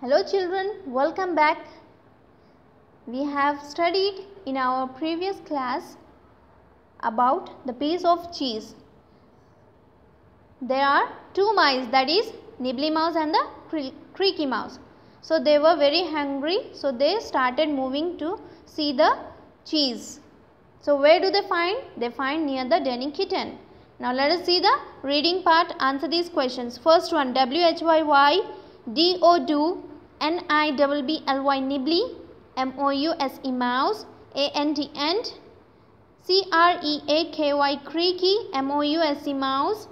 Hello children, welcome back. We have studied in our previous class about the piece of cheese. There are two mice, that is Nibbly mouse and the Creaky mouse. So they were very hungry, so they started moving to see the cheese. So where do they find? They find near the Denny kitten. Now let us see the reading part, answer these questions. First one, WHYY DO NIBBLY Nibbly, MOUSE mouse, ANT ant, CREAKY Creaky, MOUSE mouse.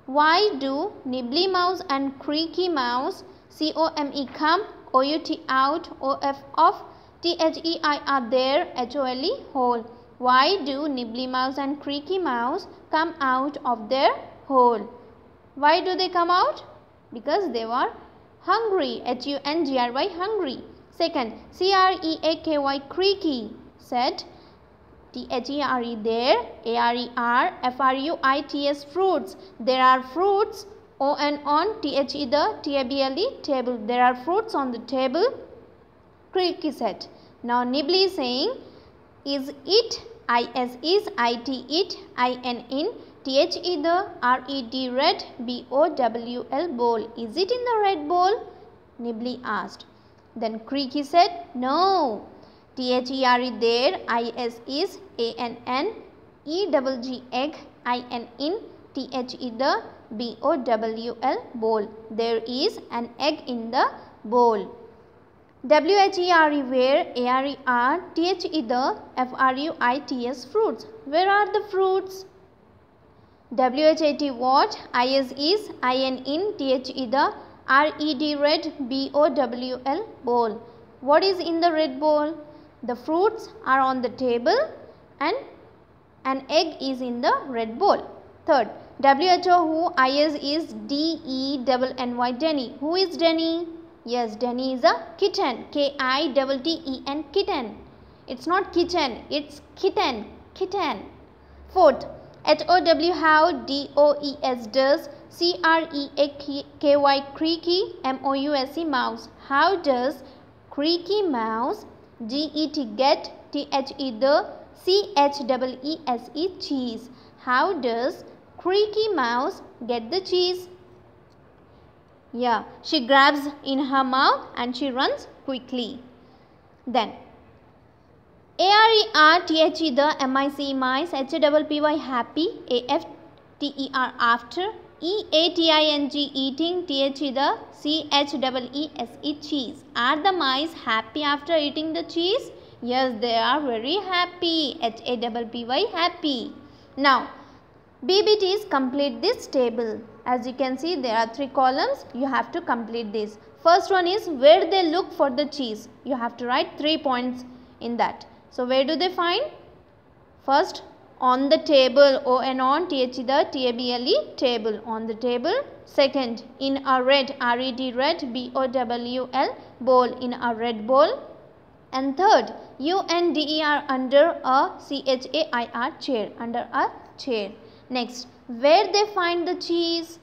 Why do Nibbly mouse and Creaky mouse, COME come, OUT out, OF off, THEIR there, HOLE hole. Why do Nibbly mouse and Creaky mouse come out of their hole? Why do they come out? Because they were hungry, HUNGRY hungry. Second, CREAKY Creaky said, THERE there, ARER, FRUITS fruits. There are fruits, ON on, THE the, TABLE table. There are fruits on the table. Creaky said. Now Nibbly is saying, is it, IS is, IT it, IN in, THE the, RED red, BOWL bowl. Is it in the red bowl? Nibbly asked. Then Creaky said, no. THERE there, IS is, ANN, EGG egg, IN in, THE the, BOWL bowl. There is an egg in the bowl. WHERE where, ARER, THE the, FRUITS fruits. Where are the fruits? WHAT what, IS is, IN in, THE the, RED red, BOWL bowl. What is in the red bowl? The fruits are on the table and an egg is in the red bowl. Third, WHO who, IS is, DENNY Denny. Who is Denny? Yes, Denny is a kitten, KITTEN kitten. It's not kitchen, it's kitten, kitten. Fourth, HOW how, DOES does, CREAKY Creaky, MOUSE mouse. How does Creaky mouse, GET get, THE the, CHEESE cheese. How does Creaky mouse get the cheese? Yeah, she grabs in her mouth and she runs quickly. Then ARER, THE the, MICE mice, HAPPY happy, AFTER after, EATING eating, THE the, CHEESE cheese. Are the mice happy after eating the cheese? Yes, they are very happy, HAPPY happy. Now BBTs complete this table. As you can see, there are 3 columns. You have to complete this. First one is where they look for the cheese. You have to write 3 points in that. So where do they find? First, on the table, ON on, THE the, TABLE table, on the table. Second, in a red, RED red, BOWL bowl, in a red bowl. And third, UNDER under a CHAIR chair, under a chair. Next, where they find the cheese?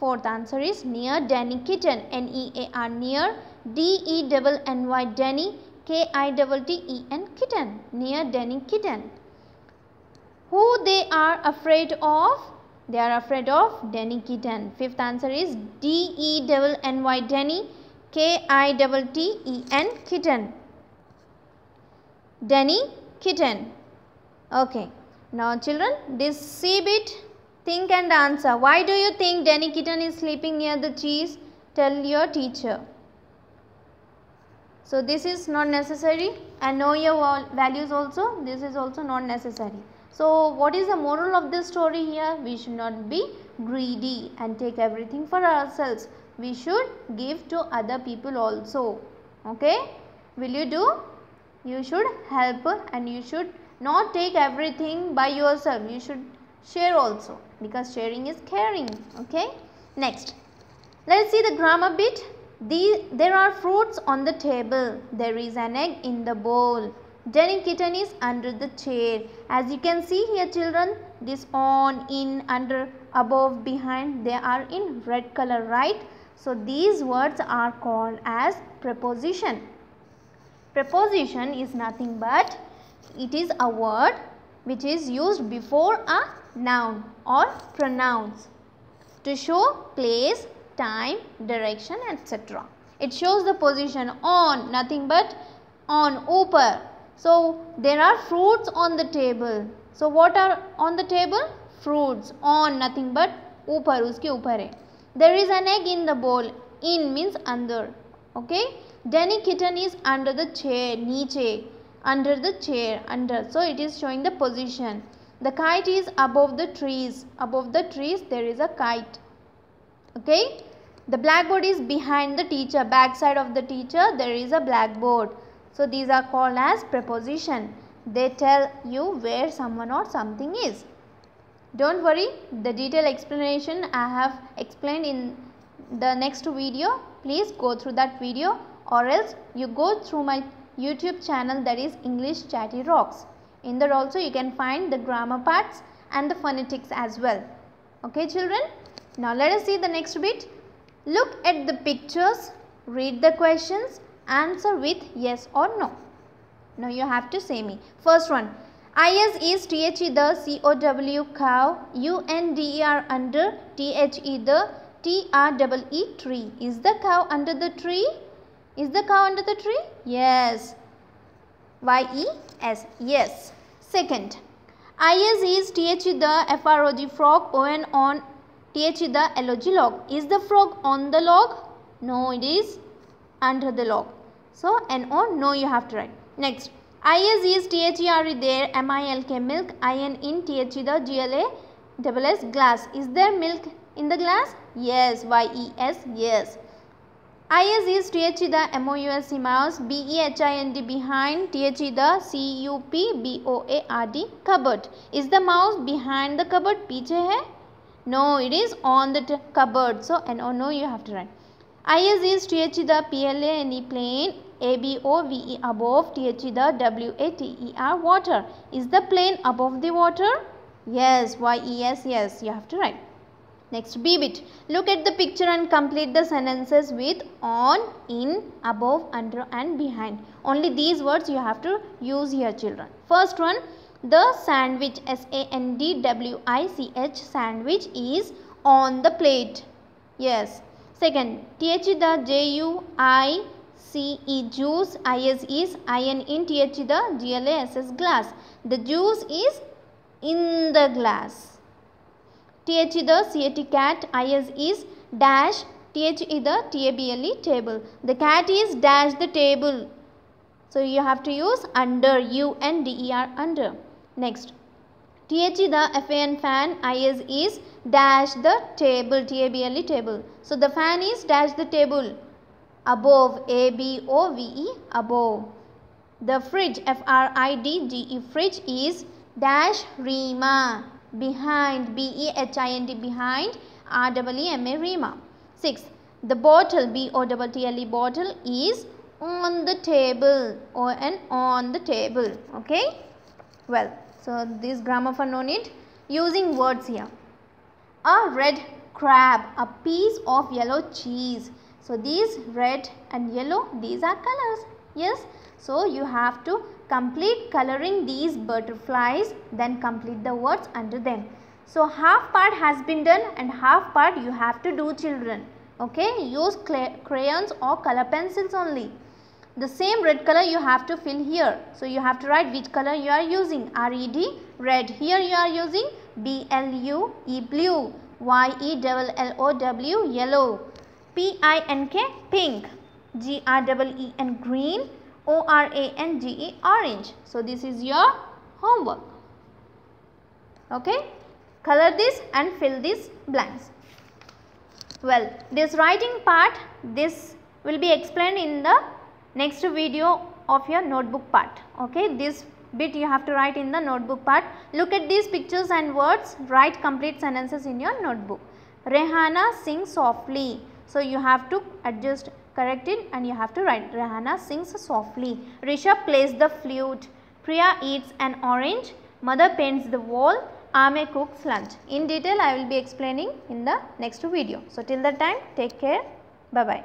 Fourth answer is near Denny kitten, NEAR near, DENNY Denny, KITTEN kitten, near Denny kitten. Who they are afraid of? They are afraid of Denny kitten. Fifth answer is DENNY Denny, KITTEN kitten, Denny kitten. Okay. Now children, this C bit, think and answer. Why do you think Denny kitten is sleeping near the cheese? Tell your teacher. So this is not necessary, and know your values also. This is also not necessary. So what is the moral of this story here? We should not be greedy and take everything for ourselves. We should give to other people also. Okay? Will you do? You should help and you should not take everything by yourself. You should share also, because sharing is caring. Okay. Next, let us see the grammar bit. There are fruits on the table. There is an egg in the bowl. Denny kitten is under the chair. As you can see here children, this on, in, under, above, behind, they are in red color, right? So these words are called as preposition. Preposition is nothing but it is a word which is used before a noun or pronouns to show place, time, direction, etc. It shows the position on, nothing but on, upar. So there are fruits on the table. So what are on the table? Fruits. On, nothing but upar, uske upar hai. There is an egg in the bowl. In means under. Okay. Danny kitten is under the chair. Niche. Under the chair. Under. So it is showing the position. The kite is above the trees. Above the trees there is a kite. Okay. The blackboard is behind the teacher. Back side of the teacher there is a blackboard. So these are called as preposition. They tell you where someone or something is. Don't worry, the detailed explanation I have explained in the next video. Please go through that video, or else you go through my YouTube channel, that is English Chatty Rocks. In that also you can find the grammar parts and the phonetics as well. Okay children, now let us see the next bit. Look at the pictures, read the questions, answer with yes or no. Now you have to say me. First one. IS is THE the COW cow, UNDER under THE the TREE tree. Is the cow under the tree? Is the cow under the tree? Yes. YES. Yes. Second. IS is THE the FROG frog, ON on THE the LOG log. Is the frog on the log? No, it is under the log. So NO, no you have to write. Next. IS is THERE there, MILK milk, IN in THE the GLASS glass. Is there milk in the glass? Yes. YES. Yes. IS is THE the MOUSE mouse, BEHIND behind, THE the CUPBOARD cupboard. Is the mouse behind the cupboard? Piche hai? No, it is on the cupboard. So NO, no you have to write. IS is THE the PLANE plane, ABOVE above, THE the WATER water. Is the plane above the water? Yes. YES. Yes. You have to write. Next B bit. Look at the picture and complete the sentences with on, in, above, under and behind. Only these words you have to use here children. First one. The sandwich, SANDWICH sandwich is on the plate. Yes. Second. THE the JUICE juice, IS is IN in THE the GLASS glass. The juice is in the glass. THE the CAT cat, IS is dash, THE the TABLE table. The cat is dash the table. So you have to use under, UNDER under. Next. THE the FAN fan, IS is dash the table, TABLE table. So the fan is dash the table. Above, ABOVE above. The fridge, FRIDGE fridge is dash Rima, behind, BEHIND behind, REEMA Rima. 6. The bottle, BOTTLE bottle is on the table, on the table. Okay. Well, so this grammar for no need. Using words here. A red crab, a piece of yellow cheese. So these red and yellow, these are colors. Yes. So you have to complete coloring these butterflies, then complete the words under them. So half part has been done and half part you have to do children. Okay. Use crayons or color pencils only. The same red color you have to fill here. So you have to write which color you are using. RED, red. Here you are using BLUE, blue. YELLOW, yellow. PINK, pink. GREEN, green. ORANGE, orange. So this is your homework. Okay. Color this and fill these blanks. Well, this writing part, this will be explained in the next video of your notebook part. Okay. This bit you have to write in the notebook part. Look at these pictures and words. Write complete sentences in your notebook. Rehana sings softly. So you have to adjust, correct it, and you have to write Rehana sings softly. Rishabh plays the flute. Priya eats an orange. Mother paints the wall. Ame cooks lunch. In detail I will be explaining in the next video. So till that time, take care. Bye bye.